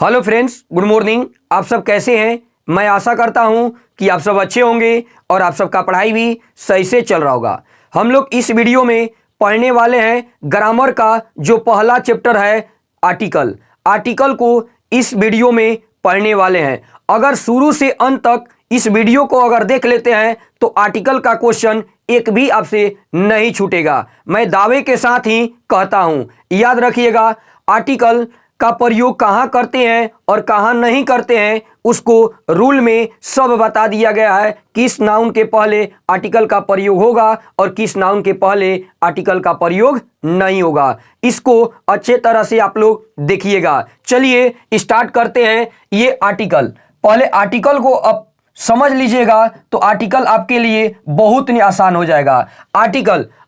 Hello friends, good morning. आप सब कैसे हैं? मैं आशा करता हूं कि आप सब अच्छे होंगे और आप सबका पढ़ाई भी सही से चल रहा होगा। हम लोग इस वीडियो में पढ़ने वाले हैं ग्रामर का जो पहला चैप्टर है आर्टिकल। आर्टिकल को इस वीडियो में पढ़ने वाले हैं। अगर शुरू से अंत तक इस वीडियो को अगर देख लेते हैं तो आर्टिकल का क्वेश्चन एक भी आपसे नहीं छूटेगा। मैं दावे के साथ ही कहता हूं। याद रखिएगा, आर्टिकल का प्रयोग कहां करते हैं और कहां नहीं करते हैं उसको रूल में सब बता दिया गया है। किस नाउन के पहले आर्टिकल का प्रयोग होगा और किस नाउन के पहले आर्टिकल का प्रयोग नहीं होगा। इसको अच्छे तरह से आप लोग देखिएगा। चलिए स्टार्ट करते हैं ये आर्टिकल। पहले आर्टिकल को अब समझ लीजिएगा तो आर्टिकल आपके लिए बहुत ही आसान हो जाएगा।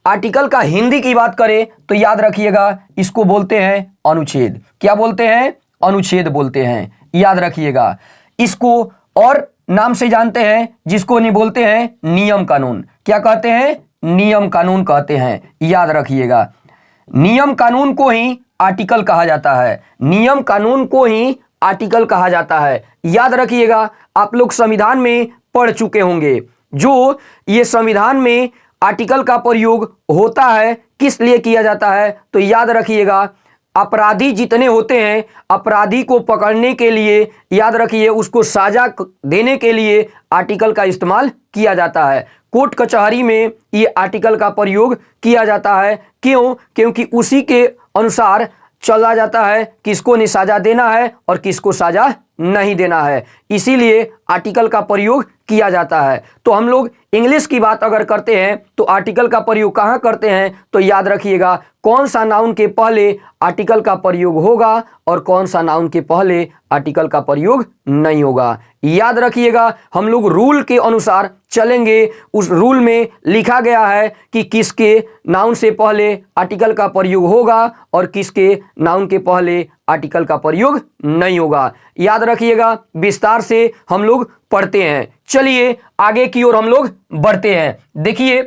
आर्टिकल का हिंदी की बात करें तो याद रखिएगा, इसको बोलते हैं अनुच्छेद। क्या बोलते हैं? अनुच्छेद बोलते हैं। याद रखिएगा, इसको और नाम से जानते हैं जिसको नहीं बोलते हैं नियम कानून। क्या कहते हैं? नियम कानून कहते हैं। याद रखिएगा, नियम कानून को ही आर्टिकल कहा जाता है। नियम कानून को ही आर्टिकल कहा जाता है। याद रखिएगा, आप लोग संविधान में पढ़ चुके होंगे। जो ये संविधान में आर्टिकल का प्रयोग होता है किस लिए किया जाता है तो याद रखिएगा, अपराधी जितने होते हैं अपराधी को पकड़ने के लिए, याद रखिए, उसको सजा देने के लिए आर्टिकल का इस्तेमाल किया जाता है। कोर्ट कचहरी में ये आर्टिकल का प्रयोग किया जाता है। क्यों? क्योंकि उसी के अनुसार चला जाता है किसको नहीं सजा देना है और किसको सजा नहीं देना है। इसीलिए आर्टिकल का प्रयोग किया जाता है। तो हम लोग इंग्लिश की बात अगर करते हैं तो आर्टिकल का प्रयोग कहाँ करते हैं तो याद रखिएगा, कौन सा नाउन के पहले आर्टिकल का प्रयोग होगा और कौन सा नाउन के पहले आर्टिकल का प्रयोग नहीं होगा। याद रखिएगा, हम लोग रूल के अनुसार चलेंगे। उस रूल में लिखा गया है कि किसके नाउन से पहले आर्टिकल का प्रयोग होगा और किसके नाउन के पहले आर्टिकल का प्रयोग नहीं होगा। याद रखिएगा, विस्तार से हम लोग पढ़ते हैं। चलिए आगे की ओर हम लोग बढ़ते हैं। देखिए,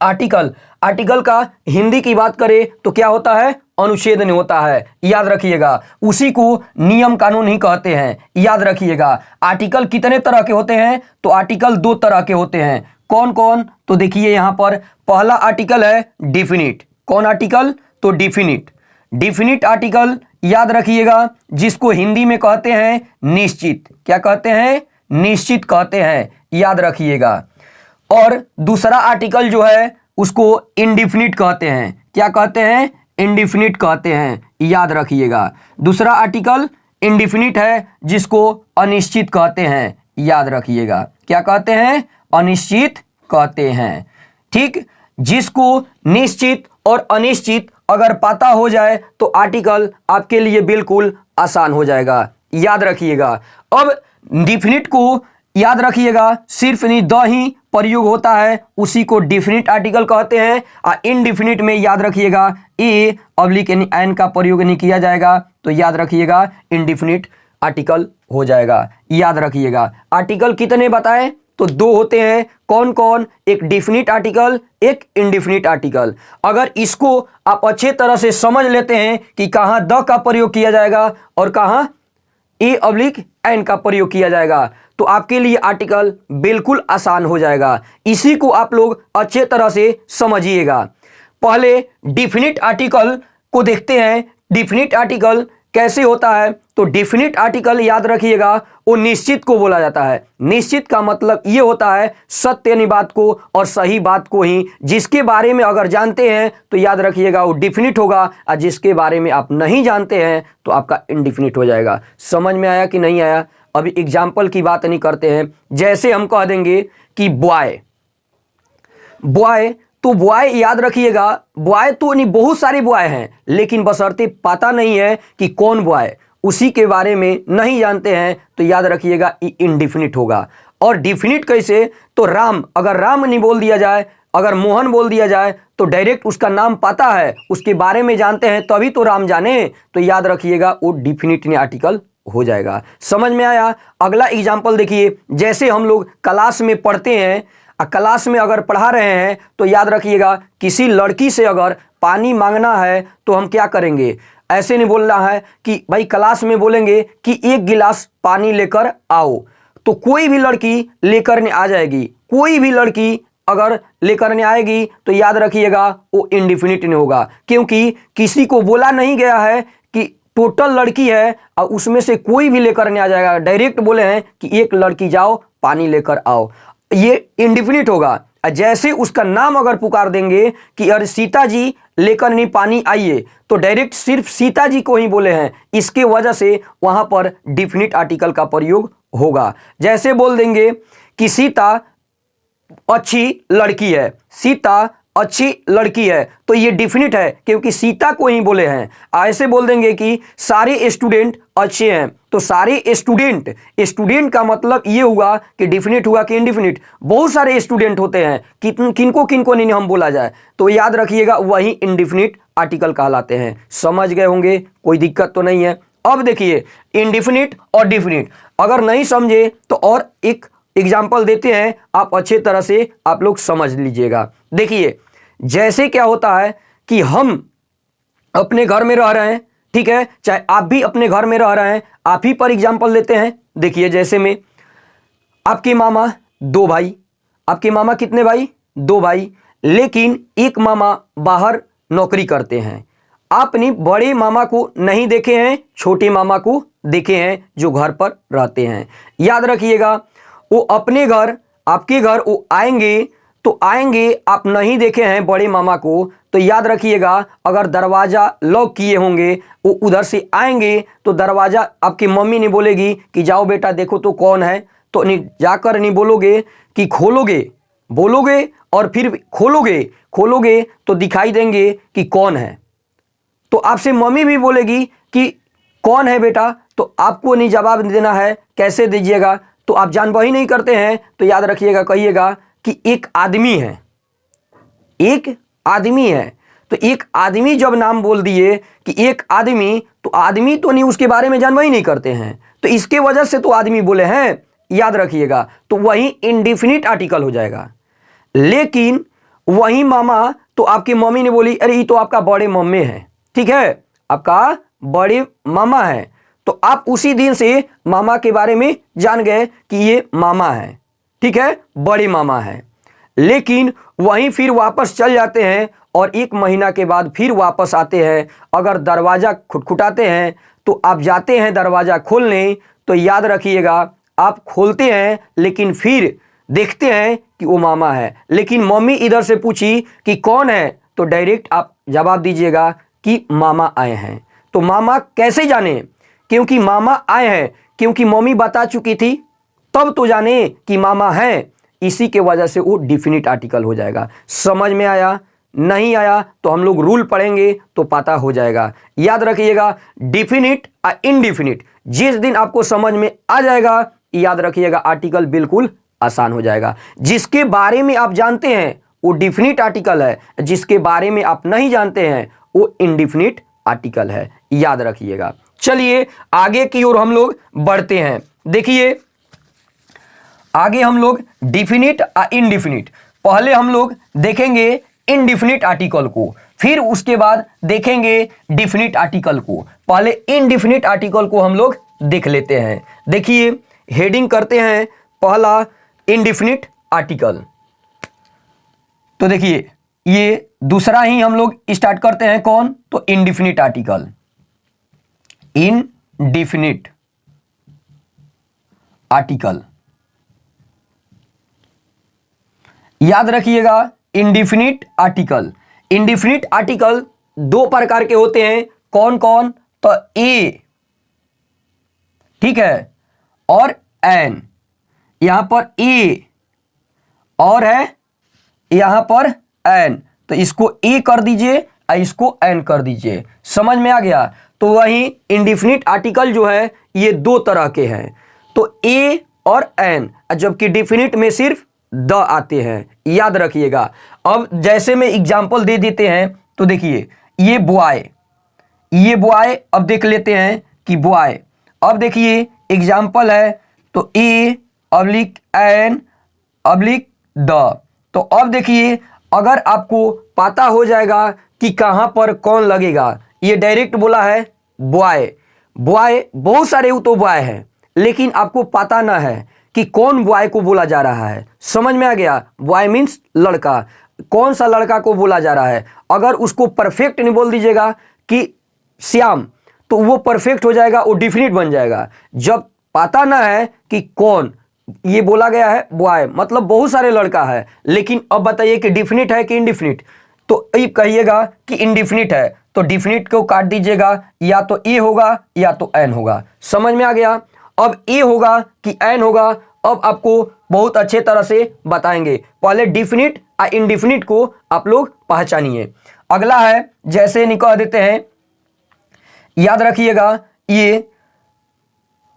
आर्टिकल का हिंदी की बात करें तो क्या होता है? अनुच्छेद नहीं होता है। याद रखिएगा, उसी को नियम कानून ही कहते हैं। याद रखिएगा, आर्टिकल कितने तरह के होते हैं तो आर्टिकल दो तरह के होते हैं। कौन कौन? तो देखिए यहां पर पहला आर्टिकल है डिफिनिट। कौन आर्टिकल? तो डिफिनिट। डिफिनिट आर्टिकल याद रखिएगा, जिसको हिंदी में कहते हैं निश्चित। क्या कहते हैं? निश्चित कहते हैं। याद रखिएगा। और दूसरा आर्टिकल जो है उसको इंडिफिनिट कहते हैं। क्या कहते हैं? इंडिफिनिट कहते हैं। याद रखिएगा, दूसरा आर्टिकल इंडिफिनिट है जिसको अनिश्चित कहते हैं। याद रखिएगा, क्या कहते हैं? अनिश्चित कहते हैं। ठीक, जिसको निश्चित और अनिश्चित अगर पता हो जाए तो आर्टिकल आपके लिए बिल्कुल आसान हो जाएगा। याद रखिएगा, अब डिफिनिट को याद रखिएगा, सिर्फ नहीं द ही प्रयोग होता है, उसी को डिफिनिट आर्टिकल कहते हैं। और इनडिफिनिट में याद रखिएगा ए ऑब्लिक यानी एन का प्रयोग नहीं किया जाएगा, तो याद रखिएगा इनडिफिनिट आर्टिकल हो जाएगा। याद रखिएगा, आर्टिकल कितने बताएं तो दो होते हैं। कौन कौन? एक डिफिनिट आर्टिकल, एक इनडिफिनिट आर्टिकल। अगर इसको आप अच्छे तरह से समझ लेते हैं कि कहां द का प्रयोग किया जाएगा और कहां ए ऑब्लिक एन का प्रयोग किया जाएगा तो आपके लिए आर्टिकल बिल्कुल आसान हो जाएगा। इसी को आप लोग अच्छे तरह से समझिएगा। पहले डिफिनिट आर्टिकल को देखते हैं। डिफिनिट आर्टिकल कैसे होता है तो डिफिनिट आर्टिकल याद रखिएगा, वो निश्चित को बोला जाता है। निश्चित का मतलब ये होता है सत्य यानी बात को और सही बात को ही, जिसके बारे में अगर जानते हैं तो याद रखिएगा वो डिफिनिट होगा और जिसके बारे में आप नहीं जानते हैं तो आपका इनडिफिनिट हो जाएगा। समझ में आया कि नहीं आया? अभी एग्जाम्पल की बात नहीं करते हैं। जैसे हम कह देंगे कि बॉय, तो बॉय याद रखिएगा, बॉय तो नहीं, बहुत सारे बॉय हैं, लेकिन बशर्ते पता नहीं है कि कौन बॉय, उसी के बारे में नहीं जानते हैं तो याद रखिएगा इनडिफिनिट होगा। और डिफिनिट कैसे? तो राम, अगर राम नहीं बोल दिया जाए, अगर मोहन बोल दिया जाए तो डायरेक्ट उसका नाम पता है, उसके बारे में जानते हैं तभी तो राम जाने, तो याद रखिएगा वो डिफिनिट आर्टिकल हो जाएगा। समझ में आया? अगला एग्जाम्पल देखिए, जैसे हम लोग क्लास में पढ़ते हैं, क्लास में अगर पढ़ा रहे हैं तो याद रखिएगा, किसी लड़की से अगर पानी मांगना है तो हम क्या करेंगे? ऐसे नहीं बोलना है कि भाई क्लास में बोलेंगे कि 1 गिलास पानी लेकर आओ, तो कोई भी लड़की लेकर नहीं आ जाएगी। कोई भी लड़की अगर लेकर नहीं आएगी तो याद रखिएगा वो इंडेफिनिट नहीं होगा, क्योंकि किसी को बोला नहीं गया है कि टोटल लड़की है और उसमें से कोई भी लेकर नहीं आ जाएगा। डायरेक्ट बोले हैं कि एक लड़की जाओ पानी लेकर आओ, ये इंडेफिनिट होगा। जैसे उसका नाम अगर पुकार देंगे कि अरे सीता जी लेकर नहीं पानी आइए, तो डायरेक्ट सिर्फ सीता जी को ही बोले हैं, इसके वजह से वहां पर डिफिनिट आर्टिकल का प्रयोग होगा। जैसे बोल देंगे कि सीता अच्छी लड़की है, सीता अच्छी लड़की है, तो ये डिफिनिट है क्योंकि सीता को ही बोले हैं। ऐसे बोल देंगे कि सारे स्टूडेंट अच्छे हैं, तो सारे स्टूडेंट, स्टूडेंट का मतलब ये हुआ कि डिफिनिट हुआ कि इंडिफिनिट। बहुत सारे स्टूडेंट होते हैं, किनको किनको नहीं हम बोला जाए, तो याद रखिएगा वही इंडिफिनिट आर्टिकल कहलाते हैं। समझ गए होंगे, कोई दिक्कत तो नहीं है। अब देखिए इंडिफिनिट और डिफिनिट, अगर नहीं समझे तो और एक एग्जाम्पल देते हैं, आप अच्छे तरह से आप लोग समझ लीजिएगा। देखिए जैसे क्या होता है कि हम अपने घर में रह रहे हैं, ठीक है, चाहे आप भी अपने घर में रह रहे हैं, आप ही पर एग्जाम्पल लेते हैं। देखिए जैसे में आपके मामा 2 भाई, आपके मामा कितने भाई? 2 भाई, लेकिन एक मामा बाहर नौकरी करते हैं। आपने बड़े मामा को नहीं देखे हैं, छोटे मामा को देखे हैं जो घर पर रहते हैं। याद रखिएगा वो अपने घर, आपके घर वो आएंगे तो आएंगे, आप नहीं देखे हैं बड़े मामा को, तो याद रखिएगा अगर दरवाज़ा लॉक किए होंगे, वो उधर से आएंगे तो दरवाज़ा आपकी मम्मी नहीं बोलेगी कि जाओ बेटा देखो तो कौन है, तो नहीं जाकर नहीं बोलोगे कि खोलोगे, बोलोगे और फिर खोलोगे तो दिखाई देंगे कि कौन है, तो आपसे मम्मी भी बोलेगी कि कौन है बेटा, तो आपको नहीं जवाब देना है, कैसे दीजिएगा, तो आप जानबूझ नहीं करते हैं, तो याद रखिएगा कहिएगा कि एक आदमी है, एक आदमी है। तो एक आदमी जब नाम बोल दिए कि एक आदमी, तो आदमी तो नहीं, उसके बारे में जानबूझ नहीं करते हैं, तो इसके वजह से तो आदमी बोले हैं, याद रखिएगा, तो वही इंडिफिनिट आर्टिकल हो जाएगा। लेकिन वही मामा, तो आपकी मम्मी ने बोली अरे ये तो आपका बड़े मम्मी है, ठीक है, आपका बड़े मामा है, तो आप उसी दिन से मामा के बारे में जान गए कि ये मामा है, ठीक है, बड़े मामा है। लेकिन वहीं फिर वापस चल जाते हैं और 1 महीना के बाद फिर वापस आते हैं। अगर दरवाज़ा खटखटाते हैं तो आप जाते हैं दरवाज़ा खोलने, तो याद रखिएगा आप खोलते हैं लेकिन फिर देखते हैं कि वो मामा है। लेकिन मम्मी इधर से पूछी कि कौन है, तो डायरेक्ट आप जवाब दीजिएगा कि मामा आए हैं। तो मामा कैसे जाने? क्योंकि मामा आए हैं, क्योंकि मम्मी बता चुकी थी, तब तो जाने कि मामा है, इसी के वजह से वो डिफिनिट आर्टिकल हो जाएगा। समझ में आया? नहीं आया तो हम लोग रूल पढ़ेंगे तो पता हो जाएगा। याद रखिएगा डिफिनिट और इनडिफिनिट जिस दिन आपको समझ में आ जाएगा, याद रखिएगा आर्टिकल बिल्कुल आसान हो जाएगा। जिसके बारे में आप जानते हैं वो डिफिनिट आर्टिकल है, जिसके बारे में आप नहीं जानते हैं वो इनडिफिनिट आर्टिकल है, याद रखिएगा। चलिए आगे की ओर हम लोग बढ़ते हैं। देखिए आगे हम लोग डिफिनिट और इनडिफिनिट, पहले हम लोग देखेंगे इनडिफिनिट आर्टिकल को, फिर उसके बाद देखेंगे डिफिनिट आर्टिकल को। पहले इनडिफिनिट आर्टिकल को हम लोग देख लेते हैं। देखिए हेडिंग करते हैं पहला इनडिफिनिट आर्टिकल। तो देखिए ये दूसरा ही हम लोग स्टार्ट करते हैं, कौन? तो इनडिफिनिट आर्टिकल। इनडिफिनिट आर्टिकल, याद रखिएगा इंडिफिनिट आर्टिकल। इंडिफिनिट आर्टिकल 2 प्रकार के होते हैं, कौन कौन? तो ए, ठीक है, और एन। यहां पर ए और है यहां पर एन, तो इसको ए कर दीजिए और इसको एन कर दीजिए। समझ में आ गया? तो वही इंडिफिनिट आर्टिकल जो है ये 2 तरह के हैं, तो ए और एन, जबकि डिफिनिट में सिर्फ द आते हैं, याद रखिएगा। अब जैसे में एग्जाम्पल दे देते हैं, तो देखिए ये बॉय, अब देख लेते हैं कि बॉय। अब देखिए एग्जाम्पल है, तो a oblique an oblique the. तो अब देखिए अगर आपको पता हो जाएगा कि कहां पर कौन लगेगा, ये डायरेक्ट बोला है बॉय। बॉय बहुत सारे तो बॉय हैं, लेकिन आपको पता ना है कि कौन बॉय को बोला जा रहा है। समझ में आ गया? बॉय मीन्स लड़का, कौन सा लड़का को बोला जा रहा है। अगर उसको परफेक्ट नहीं बोल दीजिएगा कि श्याम, तो वो परफेक्ट हो जाएगा, वो डिफिनिट बन जाएगा। जब पता ना है कि कौन, ये बोला गया है बॉय मतलब बहुत सारे लड़का है, लेकिन अब बताइए कि डिफिनिट है कि इनडिफिनिट। तो ये कहिएगा कि इनडिफिनिट है, तो डिफिनिट को काट दीजिएगा, या तो ए होगा या तो एन होगा। समझ में आ गया? अब ए होगा कि एन होगा, अब आपको बहुत अच्छे तरह से बताएंगे। पहले डिफिनिट और इनडिफिनिट को आप लोग पहचानिए। अगला है, जैसे निकाल देते हैं, याद रखिएगा ये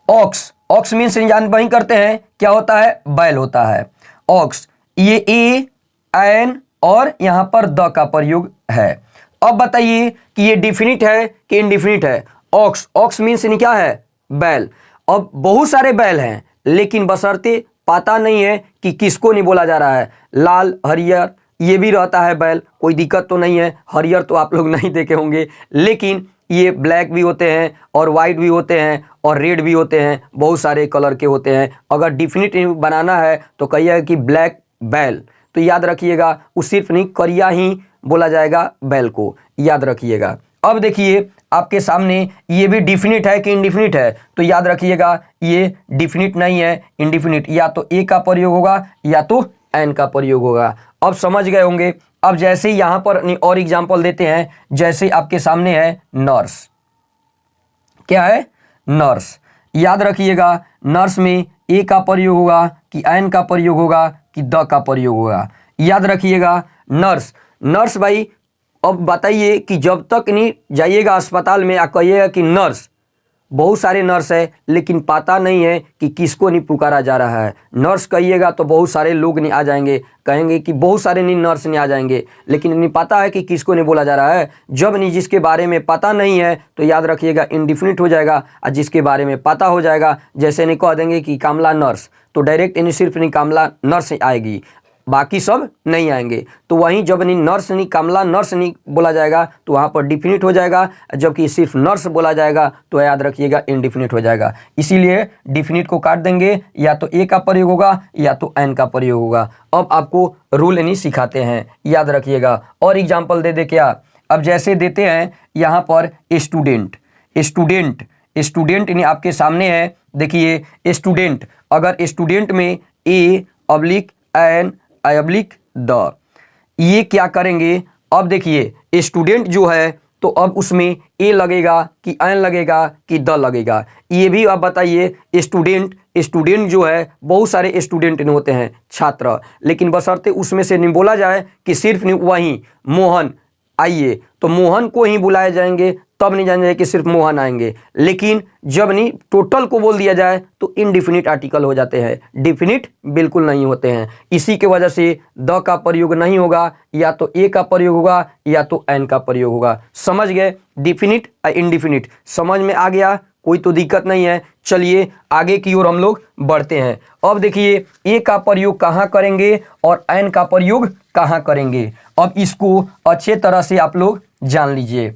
ऑक्स। ऑक्स मीन्स जान वही करते हैं, क्या होता है? बैल होता है। ऑक्स, ये ए एन और यहां पर द का प्रयोग है। अब बताइए कि ये डिफिनिट है कि इनडिफिनिट है। ऑक्स, ऑक्स मीन्स क्या है? बैल। अब बहुत सारे बैल हैं, लेकिन बशर्ते पता नहीं है कि किसको नहीं बोला जा रहा है। लाल, हरियर ये भी रहता है बैल, कोई दिक्कत तो नहीं है। हरियर तो आप लोग नहीं देखे होंगे, लेकिन ये ब्लैक भी होते हैं और वाइट भी होते हैं और रेड भी होते हैं, बहुत सारे कलर के होते हैं। अगर डिफिनिट बनाना है तो कहिएगा कि ब्लैक बैल, तो याद रखिएगा वो सिर्फ नहीं करिया ही बोला जाएगा बैल को, याद रखिएगा। अब देखिए आपके सामने ये भी डिफिनिट है कि इनडिफिनिट है, तो याद रखिएगा ये डिफिनिट नहीं है, इनडिफिनिट। या तो ए का प्रयोग होगा या तो एन का प्रयोग होगा। अब समझ गए होंगे। अब जैसे यहाँ पर और एग्जाम्पल देते हैं, जैसे आपके सामने है नर्स। क्या है? नर्स। याद रखिएगा नर्स में ए का प्रयोग होगा कि एन का प्रयोग होगा कि द का प्रयोग होगा। याद रखिएगा नर्स। नर्स भाई, अब बताइए कि जब तक नहीं जाइएगा अस्पताल में, आप कहिएगा कि नर्स, बहुत सारे नर्स है, लेकिन पता नहीं है कि किसको नहीं पुकारा जा रहा है। नर्स कहिएगा तो बहुत सारे लोग नहीं आ जाएंगे, कहेंगे कि बहुत सारे नहीं नर्स नहीं आ जाएंगे, लेकिन नहीं पता है कि किसको नहीं बोला जा रहा है। जब नहीं जिसके बारे में पता नहीं है तो याद रखिएगा इनडिफिनिट हो जाएगा, और जिसके बारे में पता हो जाएगा, जैसे नहीं कह देंगे कि कामला नर्स, तो डायरेक्ट इन्हीं सिर्फ नहीं कामला नर्स आएगी, बाकी सब नहीं आएंगे। तो वहीं जब नहीं नर्स नहीं कामला नर्स नहीं बोला जाएगा तो वहाँ पर डिफिनिट हो जाएगा, जबकि सिर्फ नर्स बोला जाएगा तो याद रखिएगा इनडिफिनिट हो जाएगा। इसीलिए डिफिनिट को काट देंगे, या तो ए का प्रयोग होगा या तो एन का प्रयोग होगा। अब आपको रूल नहीं सिखाते हैं, याद रखिएगा। और एग्जाम्पल दे दे क्या? अब जैसे देते हैं यहाँ पर स्टूडेंट। स्टूडेंट, स्टूडेंट यानी आपके सामने है, देखिए स्टूडेंट। अगर स्टूडेंट में ए अब्लिक एन अब्लिक द, ये क्या करेंगे? अब देखिए स्टूडेंट जो है तो अब उसमें ए लगेगा कि एन लगेगा कि द लगेगा, ये भी आप बताइए। स्टूडेंट, स्टूडेंट जो है बहुत सारे स्टूडेंट नहीं होते हैं, छात्र, लेकिन बशर्ते उसमें से नहीं बोला जाए कि सिर्फ नहीं वहीं मोहन आइए, तो मोहन को ही बुलाए जाएंगे, तब नहीं जानेंगे कि सिर्फ मोहन आएंगे। लेकिन जब नहीं टोटल को बोल दिया जाए तो इनडिफिनिट आर्टिकल हो जाते हैं, डिफिनिट बिल्कुल नहीं होते हैं। इसी के वजह से द का प्रयोग नहीं होगा, या तो ए का प्रयोग होगा या तो एन का प्रयोग होगा। समझ गए? डिफिनिट और इनडिफिनिट समझ में आ गया, कोई तो दिक्कत नहीं है। चलिए आगे की ओर हम लोग बढ़ते हैं। अब देखिए ए का प्रयोग कहाँ करेंगे और एन का प्रयोग कहाँ करेंगे, अब इसको अच्छे तरह से आप लोग जान लीजिए।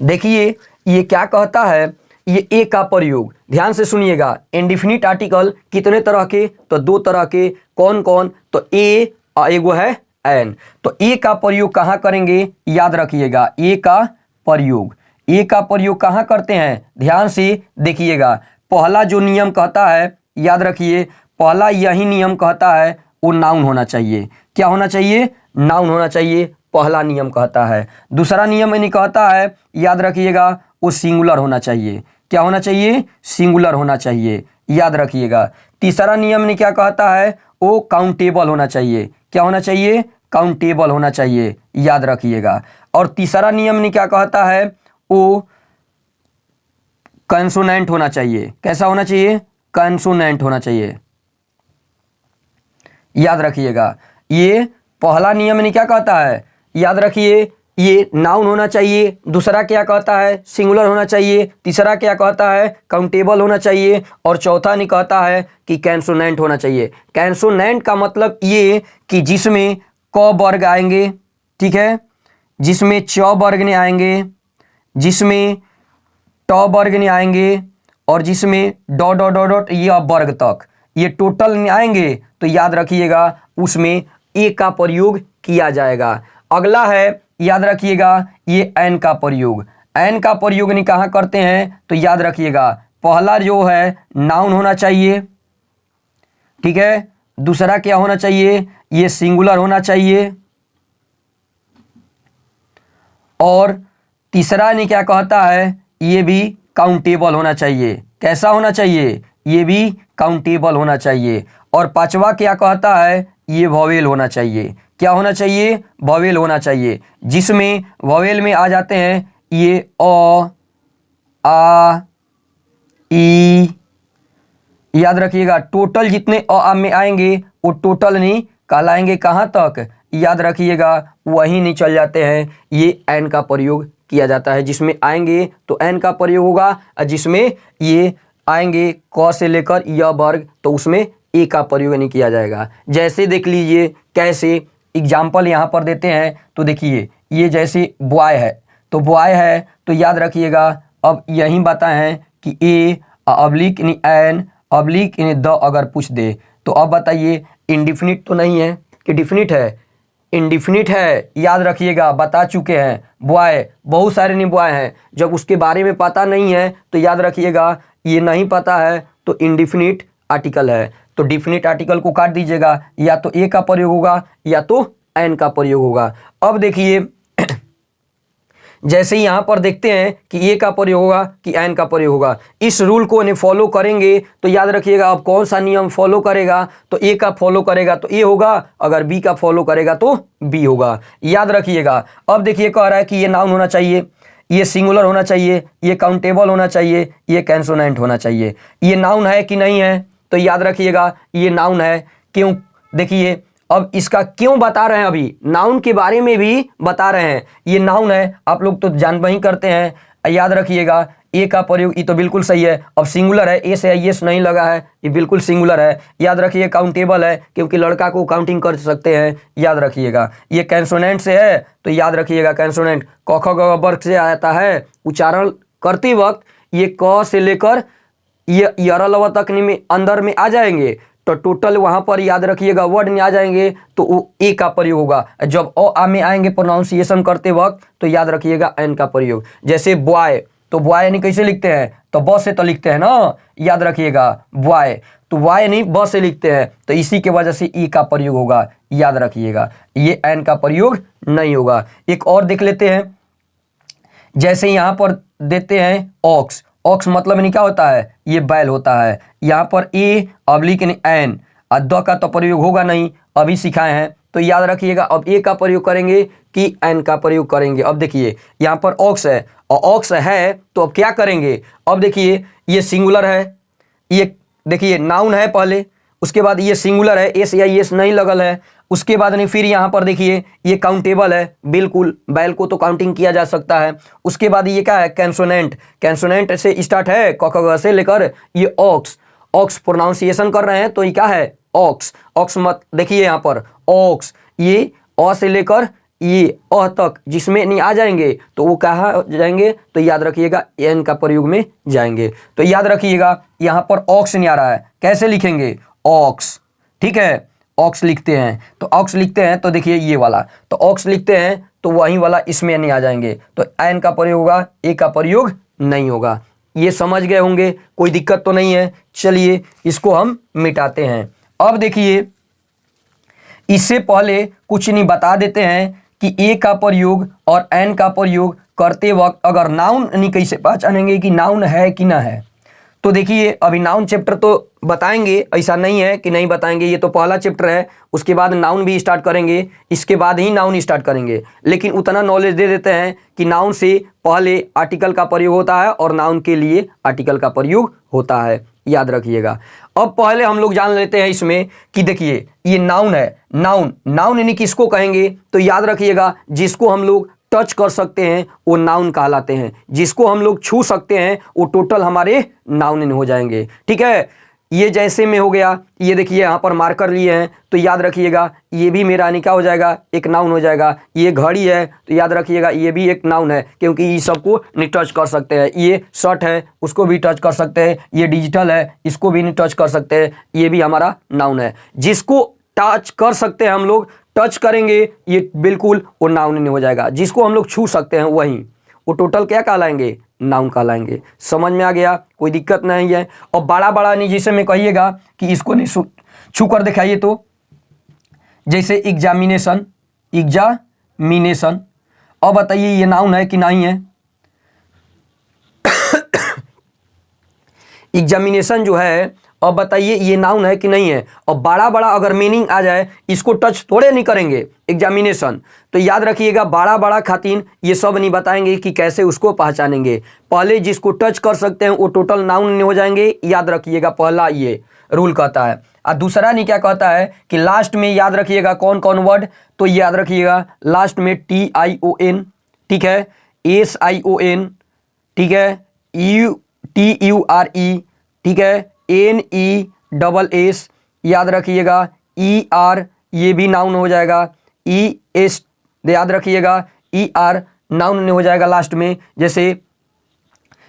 देखिए ये क्या कहता है, ये ए का प्रयोग ध्यान से सुनिएगा। इनडिफिनिट आर्टिकल कितने तरह के? तो दो तरह के। कौन कौन? तो ए और एगो है एन। तो ए का प्रयोग कहाँ करेंगे? याद रखिएगा ए का प्रयोग, ए का प्रयोग कहाँ करते हैं? ध्यान से देखिएगा। पहला जो नियम कहता है, याद रखिए, पहला यही नियम कहता है वो नाउन होना चाहिए। क्या होना चाहिए? नाउन होना चाहिए, पहला नियम कहता है। दूसरा नियम नहीं कहता है, याद रखिएगा, वो सिंगुलर होना चाहिए। क्या होना चाहिए? सिंगुलर होना चाहिए, याद रखिएगा। तीसरा नियम ने क्या कहता है? वो काउंटेबल होना चाहिए। क्या होना चाहिए? काउंटेबल होना चाहिए, याद रखिएगा। और तीसरा नियम ने क्या कहता है? वो कंसोनेंट होना चाहिए। कैसा होना चाहिए? कंसोनेंट होना चाहिए, याद रखिएगा। ये पहला नियम ने क्या कहता है? याद रखिए, ये नाउन होना चाहिए। दूसरा क्या कहता है? सिंगुलर होना चाहिए। तीसरा क्या कहता है? काउंटेबल होना चाहिए। और चौथा नहीं कहता है कि कैंसोनेंट होना चाहिए। कैंसोनेंट का मतलब ये कि जिसमें क वर्ग आएंगे, ठीक है, जिसमें च वर्ग नहीं आएंगे, जिसमें ट वर्ग नहीं आएंगे और जिसमें डॉट डॉट डॉट डॉट ये वर्ग तक ये टोटल नहीं आएंगे तो याद रखिएगा उसमें ए का प्रयोग किया जाएगा। अगला है याद रखिएगा ये एन का प्रयोग। एन का प्रयोग नहीं कहाँ करते हैं तो याद रखिएगा पहला जो है नाउन होना चाहिए, ठीक है। दूसरा क्या होना चाहिए, ये सिंगुलर होना चाहिए। और तीसरा ने क्या कहता है ये भी काउंटेबल होना चाहिए। कैसा होना चाहिए, ये भी काउंटेबल होना चाहिए। और पांचवा क्या कहता है ये वॉवेल होना चाहिए। क्या होना चाहिए, वॉवेल होना चाहिए, जिसमें वॉवेल में आ जाते हैं ये अ, आ, ई। याद रखिएगा टोटल जितने अ में आएंगे वो टोटल नहीं कहलाएंगे, कहाँ तक याद रखिएगा वहीं नहीं चल जाते हैं। ये एन का प्रयोग किया जाता है, जिसमें आएंगे तो एन का प्रयोग होगा और जिसमें ये आएंगे क से लेकर य वर्ग तो उसमें ए का प्रयोग नहीं किया जाएगा। जैसे देख लीजिए कैसे एग्जाम्पल यहाँ पर देते हैं तो देखिए ये जैसे बॉय है तो बॉय है तो याद रखिएगा अब यही बताए हैं कि a oblique in an oblique in the अगर पूछ दे तो अब बताइए इंडिफिनिट तो नहीं है कि डिफिनिट है, इंडिफिनिट है। याद रखिएगा बता चुके हैं बॉय बहुत सारे नहीं बॉय हैं, जब उसके बारे में पता नहीं है तो याद रखिएगा ये नहीं पता है तो इंडिफिनिट आर्टिकल है। तो डिफिनिट आर्टिकल को काट दीजिएगा, या तो ए का प्रयोग होगा या तो एन का प्रयोग होगा। अब देखिए जैसे यहाँ पर देखते हैं कि ए का प्रयोग होगा कि एन का प्रयोग होगा। इस रूल को इन्हें फॉलो करेंगे तो याद रखिएगा अब कौन सा नियम फॉलो करेगा तो ए का फॉलो करेगा तो ए होगा, अगर बी का फॉलो करेगा तो बी होगा। याद रखिएगा अब देखिए कह रहा है कि ये नाउन होना चाहिए, ये सिंगुलर होना चाहिए, ये काउंटेबल होना चाहिए, ये कैंसोनेंट होना चाहिए। ये नाउन है कि नहीं है तो याद रखिएगा ये नाउन है। क्यों, देखिए अब इसका क्यों बता रहे हैं, अभी नाउन के बारे में भी बता रहे हैं। ये नाउन है, आप लोग तो जान ही करते हैं। याद रखिएगा ए का प्रयोग, ये तो बिल्कुल सही है। अब सिंगुलर है, ए से एस नहीं लगा है, ये बिल्कुल सिंगुलर है। याद रखिए काउंटेबल है क्योंकि लड़का को काउंटिंग कर सकते हैं। याद रखिएगा ये कैंसोनेंट से है तो याद रखिएगा कैंसोनेंट क ख ग वर्ग से आता है। उच्चारण करते वक्त ये क से लेकर ये यरलव तक में अंदर में आ जाएंगे तो टोटल वहां पर याद रखिएगा वर्ड में आ जाएंगे तो वो ए का प्रयोग होगा। जब आ में आएंगे प्रोनाउंसिएशन करते वक्त तो याद रखिएगा एन का प्रयोग। जैसे बॉय तो बॉय नहीं कैसे लिखते हैं तो ब से तो लिखते हैं ना, याद रखिएगा बॉय तो वाय नहीं ब से लिखते हैं तो इसी के वजह से ई का प्रयोग होगा। याद रखिएगा ये एन का प्रयोग नहीं होगा। एक और देख लेते हैं, जैसे यहाँ पर देते हैं ऑक्स। ऑक्स मतलब नहीं क्या होता है, ये बैल होता है। यहाँ पर ए अब्लिक एन द का तो प्रयोग होगा नहीं, अभी सिखाए हैं तो याद रखिएगा अब ए का प्रयोग करेंगे कि एन का प्रयोग करेंगे। अब देखिए यहाँ पर ऑक्स है और ऑक्स है तो अब क्या करेंगे, अब देखिए ये सिंगुलर है, ये देखिए नाउन है पहले, उसके बाद ये सिंगुलर है, एस या एस नहीं लगल है, उसके बाद नहीं फिर यहाँ पर देखिए ये काउंटेबल है, बिल्कुल बैल को तो काउंटिंग किया जा सकता है। उसके बाद ये क्या है कैंसोनेंट, कैंसोनेंट से स्टार्ट है क ख ग से लेकर ये ऑक्स, ऑक्स प्रोनाउंसिएशन कर रहे हैं तो ये क्या है ऑक्स। ऑक्स मत देखिए यहाँ पर ऑक्स ये अ से लेकर ये अ तक जिसमें नहीं आ जाएंगे तो वो कहाँ जाएंगे तो याद रखिएगा एन का प्रयोग में जाएंगे। तो याद रखिएगा यहाँ पर ऑक्स नहीं आ रहा है, कैसे लिखेंगे ऑक्स, ठीक है ऑक्स लिखते हैं तो ऑक्स लिखते हैं तो देखिए ये वाला तो ऑक्स लिखते हैं तो वही वाला इसमें नहीं आ जाएंगे तो एन का प्रयोग होगा, ए का प्रयोग नहीं होगा। ये समझ गए होंगे, कोई दिक्कत तो नहीं है। चलिए इसको हम मिटाते हैं। अब देखिए इससे पहले कुछ नहीं बता देते हैं कि ए का प्रयोग और एन का प्रयोग करते वक्त अगर नाउन नहीं कैसे पहचानेंगे कि नाउन है कि ना है। तो देखिए अभी नाउन चैप्टर तो बताएंगे, ऐसा नहीं है कि नहीं बताएंगे, ये तो पहला चैप्टर है, उसके बाद नाउन भी स्टार्ट करेंगे, इसके बाद ही नाउन स्टार्ट करेंगे। लेकिन उतना नॉलेज दे देते हैं कि नाउन से पहले आर्टिकल का प्रयोग होता है और नाउन के लिए आर्टिकल का प्रयोग होता है, याद रखिएगा। अब पहले हम लोग जान लेते हैं इसमें कि देखिए ये नाउन है, नाउन नाउन यानी किसको कहेंगे तो याद रखिएगा जिसको हम लोग टच कर सकते हैं वो नाउन कहलाते हैं, जिसको हम लोग छू सकते हैं वो टोटल हमारे नाउन हो जाएंगे। ठीक है, ये जैसे में हो गया, ये देखिए यहाँ पर मार्कर लिए हैं तो याद रखिएगा ये भी मेरा क्या हो जाएगा, एक नाउन हो जाएगा। ये घड़ी है तो याद रखिएगा ये भी एक नाउन है, क्योंकि ये सबको नहीं टच कर सकते हैं। ये शर्ट है उसको भी टच कर सकते हैं, ये डिजिटल है इसको भी नहीं टच कर सकते हैं, ये भी हमारा नाउन है। जिसको टच कर सकते हैं हम लोग, टच करेंगे ये बिल्कुल वो नाउन नहीं हो जाएगा। जिसको हम लोग छू सकते हैं वहीं वो टोटल क्या कहलाएंगे, नाउन कहलाएंगे। समझ में आ गया, कोई दिक्कत नहीं है। और बड़ा बड़ा नहीं जिसे में कहिएगा कि इसको नहीं छू कर दिखाइए, तो जैसे एग्जामिनेशन, एग्जामिनेशन, अब बताइए ये नाउन है कि नहीं है। एग्जामिनेशन जो है अब बताइए ये नाउन है कि नहीं है। और बड़ा बड़ा अगर मीनिंग आ जाए इसको टच थोड़े नहीं करेंगे एग्जामिनेशन, तो याद रखिएगा बड़ा बड़ा खातिन ये सब नहीं बताएंगे कि कैसे उसको पहचानेंगे। पहले जिसको टच कर सकते हैं वो टोटल नाउन नहीं हो जाएंगे, याद रखिएगा पहला ये रूल कहता है। और दूसरा नहीं क्या कहता है कि लास्ट में याद रखिएगा कौन कौन वर्ड, तो याद रखिएगा लास्ट में TION, ठीक है, SION, ठीक है, TURE, ठीक है, NESS, याद रखिएगा ER, ये भी नाउन हो जाएगा। ES याद रखिएगा ER नाउन नहीं हो जाएगा लास्ट में, जैसे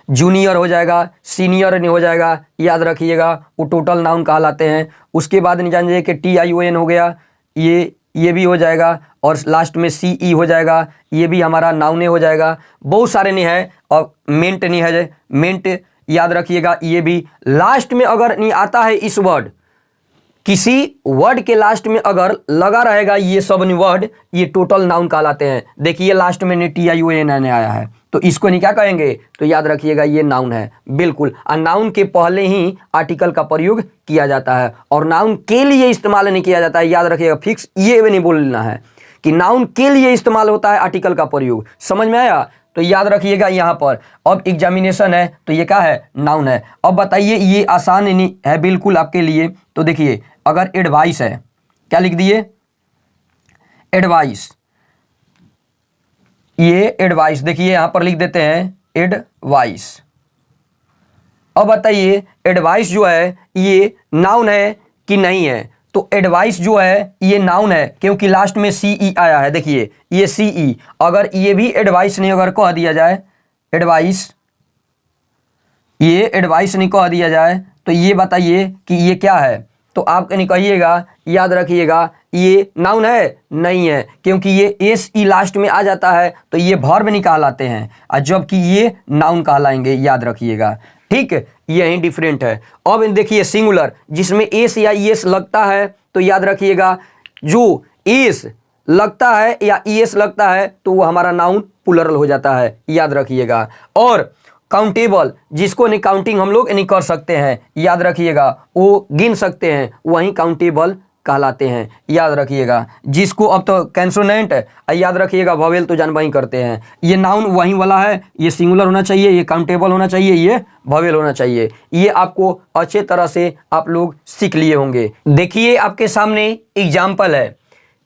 जूनियर हो जाएगा, सीनियर नहीं हो जाएगा, याद रखिएगा वो टोटल नाउन कहलाते हैं। उसके बाद नहीं जानिए कि TION हो गया, ये भी हो जाएगा, और लास्ट में CE हो जाएगा, ये भी हमारा नाउने हो जाएगा। बहुत सारे नहीं है, और मेंट नहीं है, मेंट याद रखिएगा ये भी लास्ट में अगर नहीं आता है इस वर्ड, किसी वर्ड के लास्ट में अगर लगा रहेगा ये सब वर्ड, ये टोटल नाउन कहलाते हैं। देखिए लास्ट में ने TION आया है तो इसको नहीं क्या कहेंगे, तो याद रखिएगा ये नाउन है बिल्कुल। और नाउन के पहले ही आर्टिकल का प्रयोग किया जाता है, और नाउन के लिए इस्तेमाल नहीं किया जाता है। याद रखिएगा फिक्स ये नहीं बोलना है कि नाउन के लिए इस्तेमाल होता है आर्टिकल का प्रयोग। समझ में आया, तो याद रखिएगा यहाँ पर। अब एग्जामिनेशन है तो ये क्या है, नाउन है। अब बताइए ये आसान नहीं है बिल्कुल आपके लिए, तो देखिए अगर एडवाइस है, क्या लिख दिए, एडवाइस, ये एडवाइस, देखिए यहाँ पर लिख देते हैं एडवाइस। अब बताइए एडवाइस जो है ये नाउन है कि नहीं है, तो एडवाइस जो है ये नाउन है क्योंकि लास्ट में CE आया है। देखिए ये CE, अगर ये भी एडवाइस नहीं अगर कह दिया जाए, एडवाइस, ये एडवाइस नहीं कह दिया जाए तो ये बताइए कि ये क्या है, तो आप नहीं कहिएगा, याद रखिएगा ये नाउन है, नहीं है, क्योंकि ये SE लास्ट में आ जाता है तो ये वर्ब नहीं कहलाते हैं, और जबकि ये नाउन कहलाएंगे, याद रखिएगा। ठीक, यही डिफरेंट है। अब देखिए सिंगुलर जिसमें एस या ईएस लगता है, तो याद रखिएगा जो एस लगता है या ईएस लगता है तो वो हमारा नाउन प्लुरल हो जाता है, याद रखिएगा। और काउंटेबल जिसको नहीं काउंटिंग हम लोग नहीं कर सकते हैं, याद रखिएगा वो गिन सकते हैं, वही काउंटेबल कहलाते हैं, याद रखिएगा। जिसको अब तो कैंसोनेंट याद रखिएगा, वोवेल तो जानबा ही करते हैं, ये नाउन वही वाला है, ये सिंगुलर होना चाहिए, ये काउंटेबल होना चाहिए, ये वोवेल होना चाहिए। ये आपको अच्छे तरह से आप लोग सीख लिए होंगे। देखिए आपके सामने एग्जाम्पल है,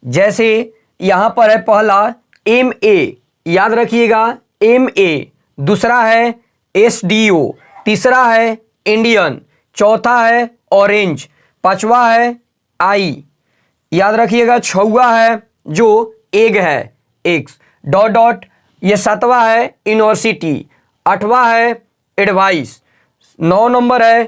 जैसे यहाँ पर है पहला MA, याद रखिएगा MA, दूसरा है SDO, तीसरा है इंडियन, चौथा है ऑरेंज, पांचवा है आई, याद रखिएगा छवा है जो एग है, एग्स, डॉट डॉट, ये सातवां है यूनिवर्सिटी, आठवां है एडवाइस, 9 नंबर है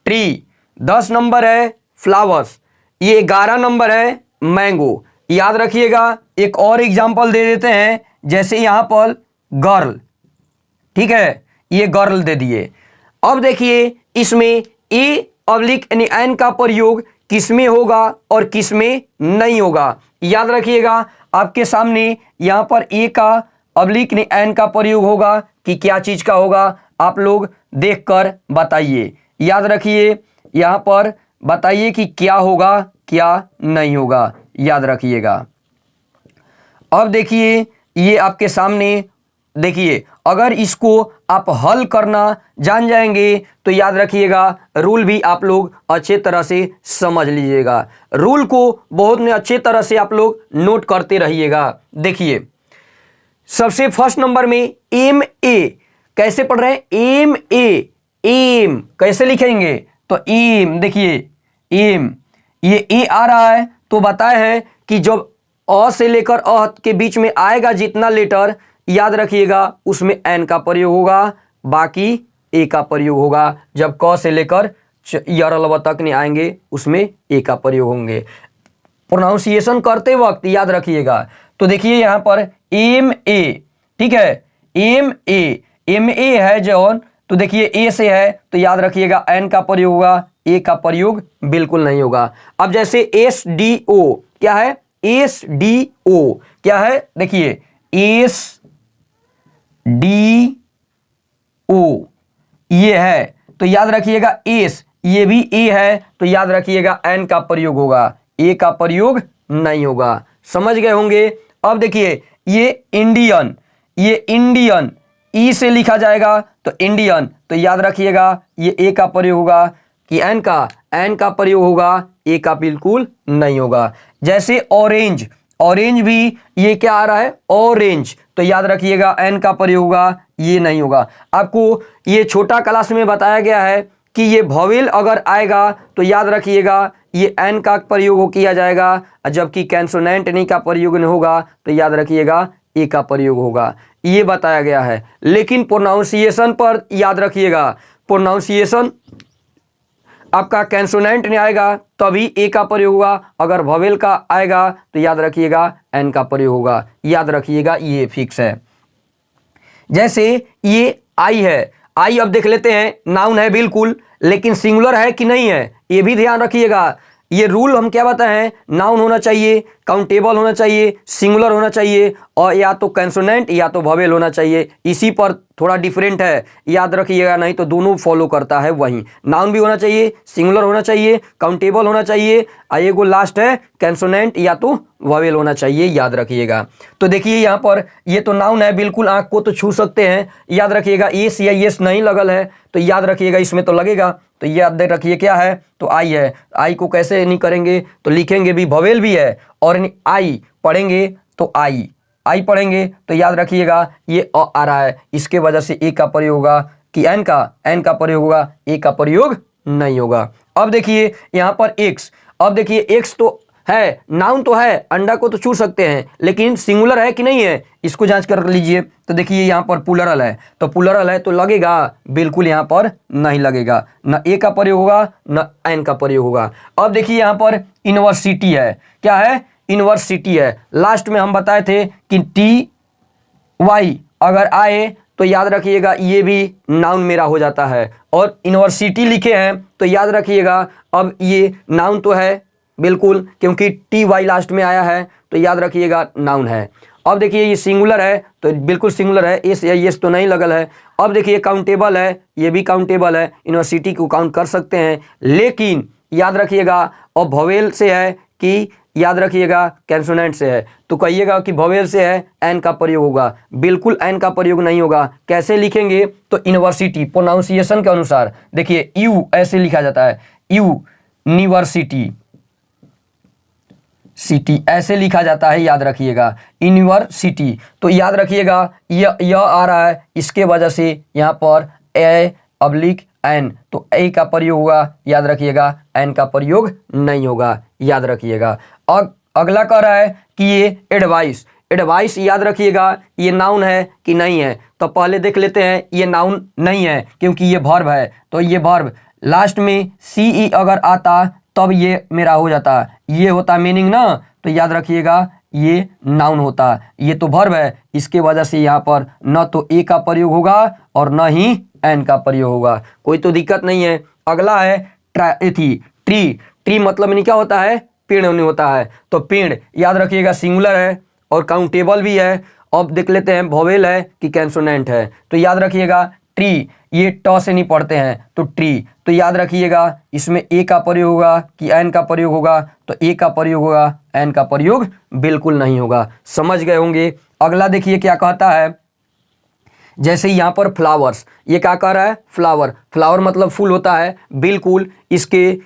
ट्री, 10 नंबर है फ्लावर्स, ये 11 नंबर है मैंगो। याद रखिएगा एक और एग्जाम्पल दे देते हैं, जैसे यहाँ पर गर्ल, ठीक है, ये गर्ल दे दिए। अब देखिए इसमें A/N का प्रयोग किस में होगा और किस में नहीं होगा। याद रखिएगा आपके सामने यहाँ पर A/N का प्रयोग होगा कि क्या चीज का होगा, आप लोग देखकर बताइए। याद रखिए यहाँ पर बताइए कि क्या होगा क्या नहीं होगा, याद रखिएगा। अब देखिए ये आपके सामने, देखिए अगर इसको आप हल करना जान जाएंगे तो याद रखिएगा रूल भी आप लोग अच्छे तरह से समझ लीजिएगा। रूल को बहुत अच्छे तरह से आप लोग नोट करते रहिएगा। देखिए सबसे फर्स्ट नंबर में MA, कैसे पढ़ रहे हैं, MA, एम कैसे लिखेंगे, तो एम, देखिए एम, ये ए आ रहा है तो बताए हैं कि जब अ से लेकर अ के बीच में आएगा जितना लेटर, याद रखिएगा उसमें एन का प्रयोग होगा, बाकी ए का प्रयोग होगा। जब क से लेकर यरलव तक नहीं आएंगे उसमें ए का प्रयोग होंगे। प्रोनाउंसिएशन करते वक्त याद रखिएगा। तो देखिए यहाँ पर एम ए, ठीक है, एम ए है जौन, तो देखिए ए से है तो याद रखिएगा एन का प्रयोग होगा, ए का प्रयोग बिल्कुल नहीं होगा। अब जैसे एस डी ओ, क्या है एस डी ओ, क्या है देखिए एस डी ओ, ये है तो याद रखिएगा एस, ये भी ए है तो याद रखिएगा एन का प्रयोग होगा, ए का प्रयोग नहीं होगा। समझ गए होंगे। अब देखिए ये इंडियन, ये इंडियन ई से लिखा जाएगा तो इंडियन, तो याद रखिएगा ये ए का प्रयोग होगा कि एन का प्रयोग होगा, ए का बिल्कुल नहीं होगा। जैसे ऑरेंज, ऑरेंज भी ये क्या आ रहा है ऑरेंज, तो याद रखिएगा एन का प्रयोग होगा, ये नहीं होगा। आपको ये छोटा क्लास में बताया गया है कि ये वॉवेल अगर आएगा तो याद रखिएगा ये एन का प्रयोग किया जाएगा, जबकि कैंसोनेंट नहीं का प्रयोग नहीं होगा तो याद रखिएगा ए का प्रयोग होगा, ये बताया गया है। लेकिन प्रोनाउंसिएशन पर याद रखिएगा, प्रोनाउंसिएशन आपका कैंसोनेंट नहीं आएगा तभी ए का प्रयोग होगा, अगर वॉवेल का आएगा तो याद रखिएगा एन का प्रयोग होगा, याद रखिएगा ये फिक्स है। जैसे ये आई है, आई अब देख लेते हैं, नाउन है बिल्कुल, लेकिन सिंगुलर है कि नहीं है ये भी ध्यान रखिएगा। ये रूल हम क्या बताए हैं, नाउन होना चाहिए, काउंटेबल होना चाहिए, सिंगुलर होना चाहिए, और या तो कैंसोनेंट या तो वॉवेल होना चाहिए। इसी पर थोड़ा डिफरेंट है, याद रखिएगा, नहीं तो दोनों फॉलो करता है वही। नाउन भी होना चाहिए, सिंगुलर होना चाहिए, काउंटेबल होना चाहिए, और एगो लास्ट है कैंसोनेंट या तो वॉवेल होना चाहिए, याद रखिएगा। तो देखिए यहाँ पर ये तो नाउन है बिल्कुल, आंख को तो छू सकते हैं, याद रखिएगा। एस या येस नहीं लगल है तो याद रखिएगा इसमें तो लगेगा, तो याद रखिए क्या है तो आई है। आई को कैसे नहीं करेंगे तो लिखेंगे भी, वॉवेल भी है, और आई पढ़ेंगे तो आई पढ़ेंगे तो याद रखिएगा ये अ आ रहा है, इसके वजह से ए का प्रयोग होगा कि एन का प्रयोग होगा, ए का प्रयोग नहीं होगा। अब देखिए यहाँ पर एक्स, अब देखिए एक्स तो है, नाउन तो है, अंडा को तो छू सकते हैं, लेकिन सिंगुलर है कि नहीं है इसको जांच कर लीजिए। तो देखिए यहाँ पर प्लूरल है, तो प्लूरल है तो लगेगा, बिल्कुल यहाँ पर नहीं लगेगा, न ए का प्रयोग होगा न एन का प्रयोग होगा। अब देखिए यहाँ पर यूनिवर्सिटी है, क्या है यूनिवर्सिटी है। लास्ट में हम बताए थे कि टी वाई अगर आए तो याद रखिएगा ये भी नाउन मेरा हो जाता है, और यूनिवर्सिटी लिखे हैं तो याद रखिएगा अब ये नाउन तो है बिल्कुल, क्योंकि टी वाई लास्ट में आया है तो याद रखिएगा नाउन है। अब देखिए ये सिंगुलर है तो बिल्कुल सिंगुलर है, एस या येस तो नहीं लगल है। अब देखिए काउंटेबल है, ये भी काउंटेबल है, यूनिवर्सिटी को काउंट कर सकते हैं, लेकिन याद रखिएगा और वॉवेल से है कि याद रखिएगा कैंसोनेंट से है, तो कहिएगा कि वॉवेल से है एन का प्रयोग होगा, बिल्कुल एन का प्रयोग नहीं होगा। कैसे लिखेंगे तो यूनिवर्सिटी प्रोनाउंसिएशन के अनुसार, देखिए यू ऐसे लिखा जाता है, यू यूनिवर्सिटी, सिटी ऐसे लिखा जाता है, याद रखिएगा यूनिवर्सिटी। तो याद रखिएगा यह आ रहा है, इसके वजह से यहाँ पर ए अब्लिक एन, तो ए का प्रयोग होगा, याद रखिएगा एन का प्रयोग नहीं होगा, याद रखिएगा। और अगला कह रहा है कि ये एडवाइस, एडवाइस याद रखिएगा ये नाउन है कि नहीं है, तो पहले देख लेते हैं। ये नाउन नहीं है क्योंकि ये वर्ब है, तो ये वर्ब लास्ट में सी ई अगर आता तब ये मेरा हो जाता, ये होता मीनिंग ना, तो याद रखिएगा ये नाउन होता, ये तो वर्ब है, इसके वजह से यहाँ पर न तो ए का प्रयोग होगा और न ही एन का प्रयोग होगा, कोई तो दिक्कत नहीं है। अगला है ट्री, ट्री मतलब नहीं क्या होता है पेड़ नहीं होता है, तो पेड़ याद रखिएगा सिंगुलर है और काउंटेबल भी है। अब देख लेते हैं वॉवेल है कि कैंसोनेंट है, तो याद रखिएगा ट्री, ये ट से नहीं पढ़ते हैं तो ट्री, तो याद रखिएगा इसमें ए का प्रयोग होगा कि एन का प्रयोग होगा, तो ए का प्रयोग होगा, एन का प्रयोग बिल्कुल नहीं होगा। समझ गए होंगे। अगला देखिए क्या कहता है, जैसे यहाँ पर फ्लावर्स, ये क्या कह रहा है फ्लावर, फ्लावर मतलब फूल होता है, बिल्कुल इसके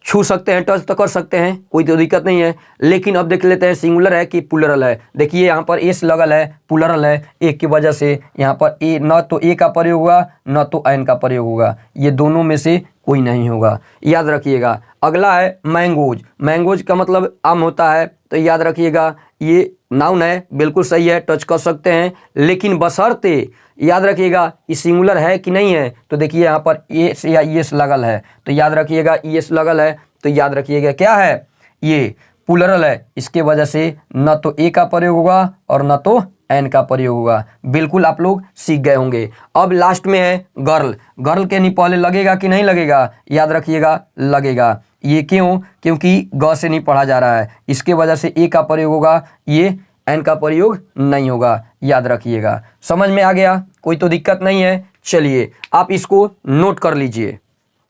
छू सकते हैं, टच तो कर सकते हैं, कोई तो दिक्कत नहीं है। लेकिन अब देख लेते हैं सिंगुलर है कि प्लूरल है। देखिए यहाँ पर एस लगल है, प्लूरल है, एक की वजह से यहाँ पर ए न तो ए का प्रयोग होगा न तो एन का प्रयोग होगा, ये दोनों में से कोई नहीं होगा, याद रखिएगा। अगला है मैंगोज। मैंगोज का मतलब आम होता है, तो याद रखिएगा ये नाउन है, बिल्कुल सही है, टच कर सकते हैं, लेकिन बशर्ते याद रखिएगा ये सिंगुलर है कि नहीं है। तो देखिए यहाँ पर एस या ईएस लगल है, तो याद रखिएगा ईएस लगल है, तो याद रखिएगा क्या है, ये प्लूरल है। इसके वजह से न तो ए का प्रयोग होगा और न तो एन का प्रयोग होगा। बिल्कुल आप लोग सीख गए होंगे। अब लास्ट में है गर्ल। गर्ल के नहीं पहले लगेगा कि नहीं लगेगा, याद रखिएगा लगेगा। ये क्यों, क्योंकि ग से नहीं पढ़ा जा रहा है, इसके वजह से ए का प्रयोग होगा, ये एन का प्रयोग नहीं होगा, याद रखिएगा। समझ में आ गया, कोई तो दिक्कत नहीं है। चलिए आप इसको नोट कर लीजिए।